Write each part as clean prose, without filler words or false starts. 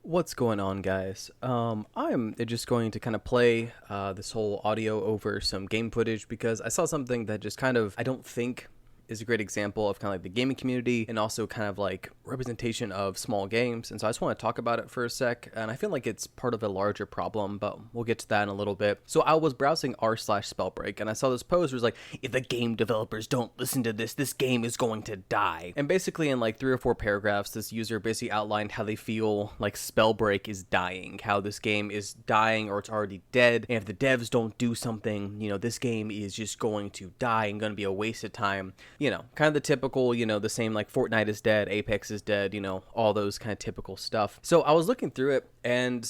What's going on, guys? I'm just going to kind of play this whole audio over some game footage because I saw something that just kind of, I don't think is a great example of kind of like the gaming community and also kind of like representation of small games. And so I just want to talk about it for a sec. And I feel like it's part of a larger problem, but we'll get to that in a little bit. So I was browsing r/Spellbreak and I saw this post where it was like, if the game developers don't listen to this game is going to die. And basically in like 3 or 4 paragraphs, this user basically outlined how they feel like Spellbreak is dying, how this game is dying or it's already dead. And if the devs don't do something, this game is just going to die and going to be a waste of time. Kind of the typical, the same like Fortnite is dead, Apex is dead, all those kind of typical stuff. So I was looking through it and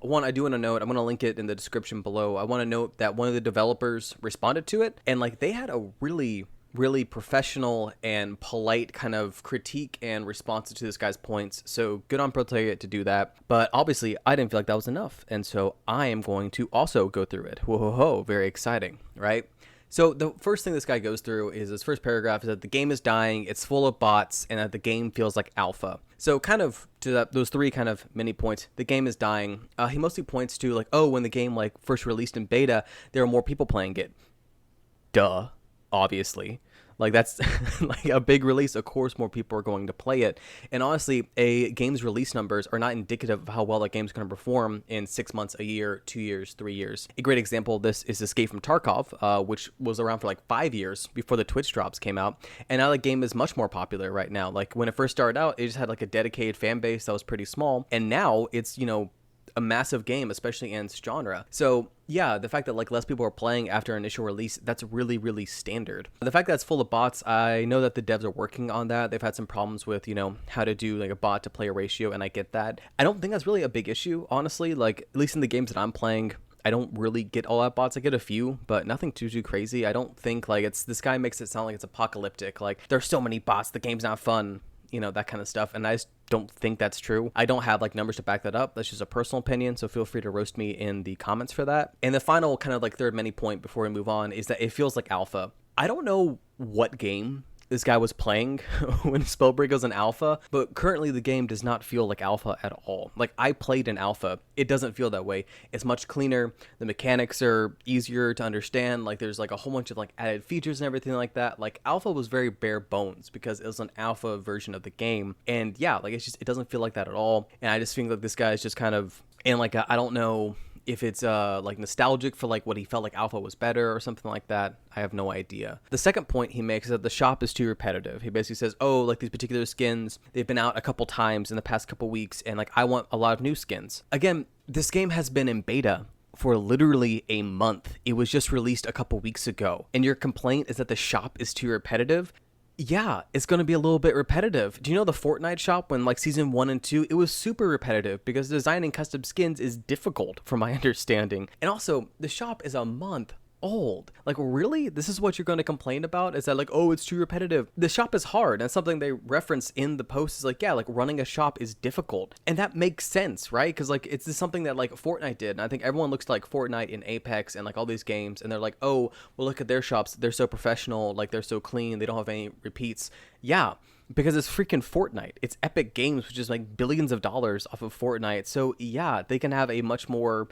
one, I do want to note, I'm going to link it in the description below. I want to note that one of the developers responded to it and like they had a really professional and polite kind of critique and response to this guy's points. So good on Protega to do that. But obviously I didn't feel like that was enough. And so I am going to also go through it. Whoa, very exciting, right? So the first thing this guy goes through is his first paragraph is that the game is dying, it's full of bots, and that the game feels like alpha. So kind of to those 3 kind of mini points, the game is dying. He mostly points to like, oh, when the game like first released in beta, there are more people playing it. Duh, obviously. Like that's like a big release. Of course, more people are going to play it. And honestly, a game's release numbers are not indicative of how well that game's going to perform in 6 months, a year, 2 years, 3 years. A great example of this is Escape from Tarkov, which was around for like 5 years before the Twitch drops came out. And now the game is much more popular right now. Like when it first started out, it just had like a dedicated fan base that was pretty small. And now it's, a massive game, especially in its genre. So yeah, the fact that like less people are playing after initial release, that's really standard. The fact that it's full of bots, I know that the devs are working on that. They've had some problems with, how to do like a bot to player ratio, and I get that. I don't think that's really a big issue, honestly. Like at least in the games that I'm playing, I don't really get all that bots. I get a few, but nothing too crazy. I don't think like this guy makes it sound like it's apocalyptic. Like there's so many bots, the game's not fun. That kind of stuff. And I just don't think that's true. I don't have like numbers to back that up. That's just a personal opinion. So feel free to roast me in the comments for that. And the final kind of like third mini point before we move on is that it feels like alpha. I don't know what game this guy was playing when Spellbreak was in alpha, but currently the game does not feel like alpha at all. Like I played in alpha, it doesn't feel that way. It's much cleaner. The mechanics are easier to understand. Like there's like a whole bunch of like added features and everything like that. Like alpha was very bare bones because it was an alpha version of the game. And yeah, like it doesn't feel like that at all. And I just think that this guy is just kind of, and like, I don't know if it's like nostalgic for like what he felt like alpha was better or something like that. I have no idea. The second point he makes is that the shop is too repetitive. He basically says, oh, like these particular skins, they've been out a couple times in the past couple weeks, and like I want a lot of new skins. Again, this game has been in beta for literally a month. It was just released a couple weeks ago. And your complaint is that the shop is too repetitive? Yeah, it's going to be a little bit repetitive. Do you know the Fortnite shop when like season 1 and 2, it was super repetitive because designing custom skins is difficult from my understanding. And also the shop is a month old. Like really? This is what you're going to complain about? Is that like, oh, it's too repetitive? The shop is hard. And something they reference in the post is like, yeah, like running a shop is difficult. And that makes sense, right? Because like it's just something that like Fortnite did. And I think everyone looks to like Fortnite and Apex and like all these games and they're like, oh, well, look at their shops. They're so professional. Like they're so clean. They don't have any repeats. Yeah. Because it's freaking Fortnite. It's Epic Games, which is like billions of dollars off of Fortnite. So yeah, they can have a much more,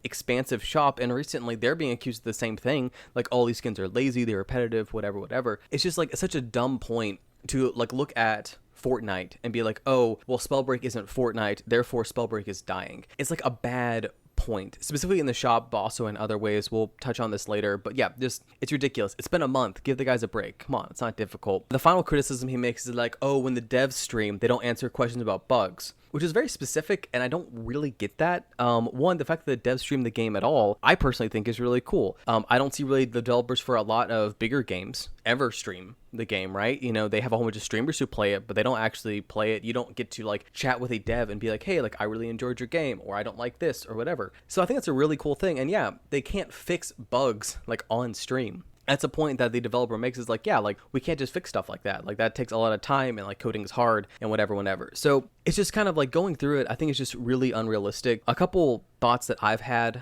expansive shop. And recently they're being accused of the same thing. Like all these skins are lazy, they're repetitive, whatever. It's just like such a dumb point to like look at Fortnite and be like, oh, well, Spellbreak isn't Fortnite, therefore Spellbreak is dying. It's like a bad point, specifically in the shop, but also in other ways. We'll touch on this later, but yeah, just it's ridiculous. It's been a month. Give the guys a break. Come on, it's not difficult. The final criticism he makes is like, oh, when the devs stream, they don't answer questions about bugs, which is very specific, and I don't really get that. One, the fact that the devs stream the game at all, I personally think is really cool. I don't see really the developers for a lot of bigger games ever stream the game, right? They have a whole bunch of streamers who play it, but they don't actually play it. You don't get to like chat with a dev and be like, hey, like I really enjoyed your game, or I don't like this or whatever. So I think that's a really cool thing. And yeah, they can't fix bugs like on stream. That's a point that the developer makes is like, yeah, like we can't just fix stuff like that. Like that takes a lot of time and like coding is hard and whatever. So it's just kind of like going through it. I think it's just really unrealistic. A couple thoughts that I've had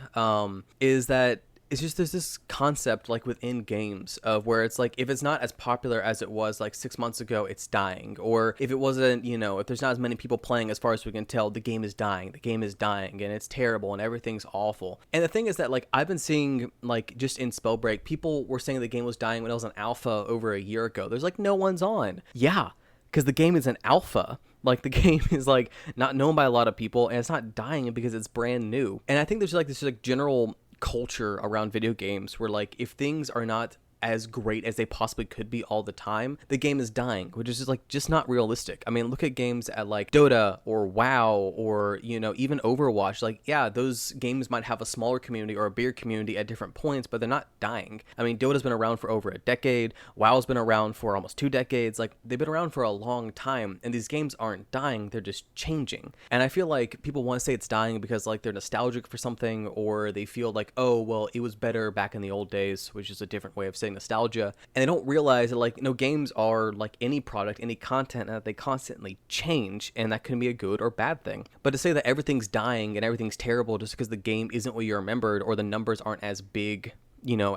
is that it's just there's this concept like within games of where it's like if it's not as popular as it was like 6 months ago, it's dying. Or if it wasn't, if there's not as many people playing as far as we can tell, the game is dying. The game is dying and it's terrible and everything's awful. And the thing is that like I've been seeing like just in Spellbreak, people were saying the game was dying when it was an alpha over a year ago. There's like no one's on. Yeah, because the game is an alpha. Like the game is like not known by a lot of people and it's not dying because it's brand new. And I think there's like this like general culture around video games where like if things are not as great as they possibly could be all the time, the game is dying, which is just like just not realistic. I mean, look at games at like Dota or WoW or even Overwatch. Like, yeah, those games might have a smaller community or a bigger community at different points, but they're not dying. I mean, Dota's been around for over a decade. WoW's been around for almost 2 decades. Like, they've been around for a long time, and these games aren't dying, they're just changing. And I feel like people want to say it's dying because like they're nostalgic for something, or they feel like, oh well, it was better back in the old days, which is a different way of saying nostalgia. And they don't realize that like games are like any product, any content, and that they constantly change, and that can be a good or bad thing. But to say that everything's dying and everything's terrible just because the game isn't what you remembered or the numbers aren't as big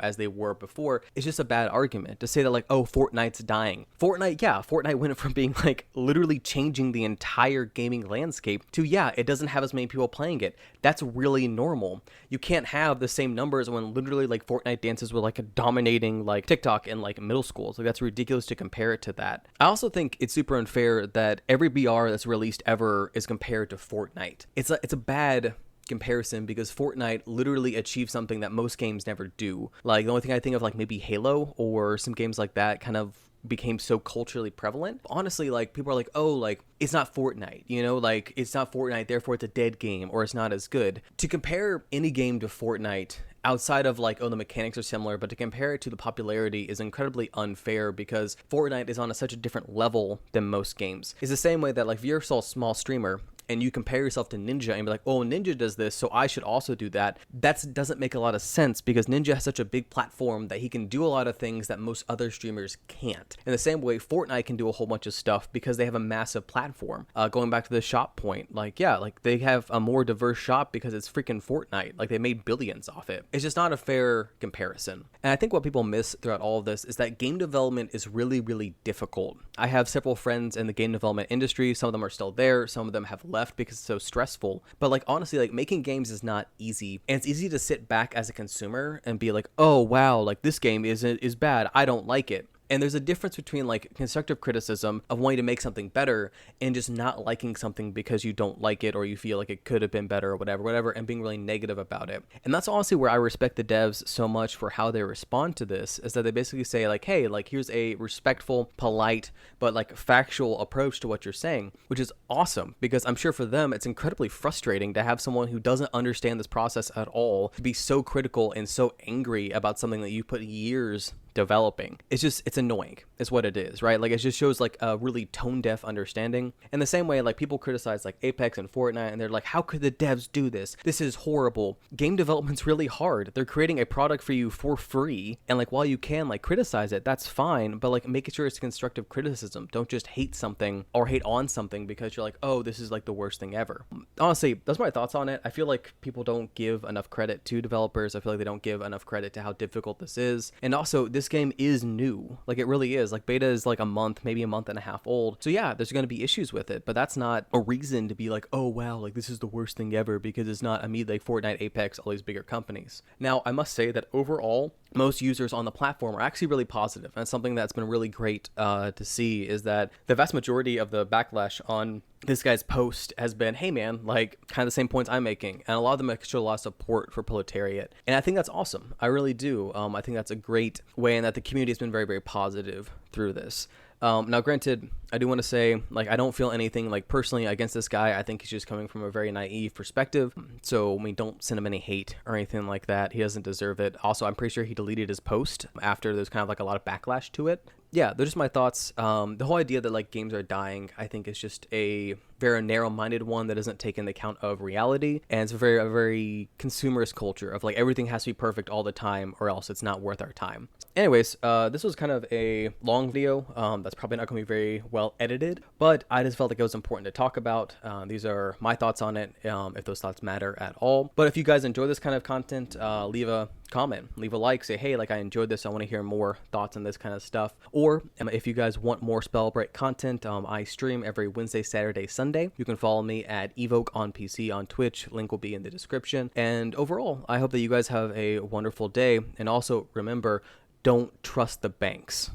as they were before, it's just a bad argument. To say that like, oh, Fortnite's dying. Fortnite went from being like literally changing the entire gaming landscape to, yeah, it doesn't have as many people playing it. That's really normal. You can't have the same numbers when literally like Fortnite dances were like dominating like TikTok in like middle schools. Like that's ridiculous to compare it to that. I also think it's super unfair that every BR that's released ever is compared to Fortnite. It's a bad comparison because Fortnite literally achieved something that most games never do. Like the only thing I think of like maybe Halo or some games like that kind of became so culturally prevalent. Honestly, like people are like, oh, like it's not Fortnite, like it's not Fortnite, therefore it's a dead game or it's not as good. To compare any game to Fortnite outside of like, oh, the mechanics are similar, but to compare it to the popularity is incredibly unfair because Fortnite is on such a different level than most games. It's the same way that like if you're a small streamer and you compare yourself to Ninja and be like, oh, Ninja does this, so I should also do that. That doesn't make a lot of sense because Ninja has such a big platform that he can do a lot of things that most other streamers can't. In the same way, Fortnite can do a whole bunch of stuff because they have a massive platform. Going back to the shop point, like, yeah, like they have a more diverse shop because it's freaking Fortnite. Like they made billions off it. It's just not a fair comparison. And I think what people miss throughout all of this is that game development is really, really difficult. I have several friends in the game development industry. Some of them are still there. Some of them have left because it's so stressful. But like honestly, like making games is not easy, and it's easy to sit back as a consumer and be like, oh wow, like this game is bad, I don't like it. And there's a difference between like constructive criticism of wanting to make something better and just not liking something because you don't like it or you feel like it could have been better or whatever, and being really negative about it. And that's honestly where I respect the devs so much for how they respond to this, is that they basically say like, hey, like here's a respectful, polite, but like factual approach to what you're saying, which is awesome because I'm sure for them it's incredibly frustrating to have someone who doesn't understand this process at all be so critical and so angry about something that you put years developing. It's annoying is what it is, right? Like it just shows like a really tone deaf understanding. In the same way, like people criticize like Apex and Fortnite and they're like, how could the devs do this? This is horrible. Game development's really hard. They're creating a product for you for free, and like while you can like criticize it, that's fine, but like make sure it's constructive criticism. Don't just hate something or hate on something because you're like, oh, this is like the worst thing ever. Honestly, that's my thoughts on it. I feel like people don't give enough credit to developers. I feel like they don't give enough credit to how difficult this is. And also, this game is new. Like it really is. Like beta is like a month, maybe a month and a half old. So yeah, there's going to be issues with it, but that's not a reason to be like, oh wow, like this is the worst thing ever because it's not immediately like Fortnite, Apex, all these bigger companies. Now, I must say that overall, most users on the platform are actually really positive. And that's something that's been really great to see, is that the vast majority of the backlash on this guy's post has been, hey man, like kind of the same points I'm making. And a lot of them show a lot of support for Proletariat. And I think that's awesome. I really do. I think that's a great way, and that the community has been very, very positive through this. Now, granted, I do want to say, like, I don't feel anything, like, personally against this guy. I think he's just coming from a very naive perspective. So, I mean, don't send him any hate or anything like that. He doesn't deserve it. Also, I'm pretty sure he deleted his post after there's kind of, like, a lot of backlash to it. Yeah, they're just my thoughts. The whole idea that, like, games are dying, I think is just a very narrow-minded one that doesn't take into account of reality, and it's a very consumerist culture of like everything has to be perfect all the time or else it's not worth our time. Anyways, this was kind of a long video that's probably not going to be very well edited, but I just felt like it was important to talk about. These are my thoughts on it, if those thoughts matter at all. But if you guys enjoy this kind of content, leave a comment, leave a like, say, hey, like I enjoyed this, I want to hear more thoughts on this kind of stuff. Or if you guys want more Spellbreak content, I stream every Wednesday, Saturday, Sunday. You can follow me at Evoke on PC on Twitch. Link will be in the description. And overall, I hope that you guys have a wonderful day. And also remember, don't trust the banks.